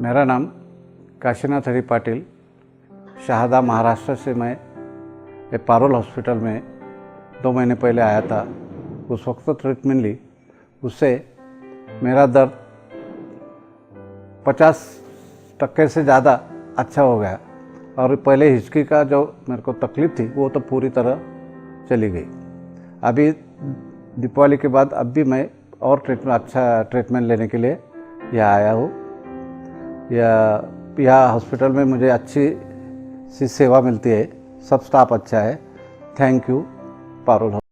मेरा नाम काशीनाथ हरी पाटिल, शहादा महाराष्ट्र से मैं पारोल हॉस्पिटल में 2 महीने पहले आया था। उस वक्त तो ट्रीटमेंट ली, उससे मेरा दर्द 50% से ज़्यादा अच्छा हो गया और पहले हिचकी का जो मेरे को तकलीफ़ थी वो तो पूरी तरह चली गई। अभी दीपावली के बाद अब भी मैं और अच्छा ट्रीटमेंट लेने के लिए यहाँ आया हूँ। यह हॉस्पिटल में मुझे अच्छी सी सेवा मिलती है, सब स्टाफ अच्छा है। Thank you Parul.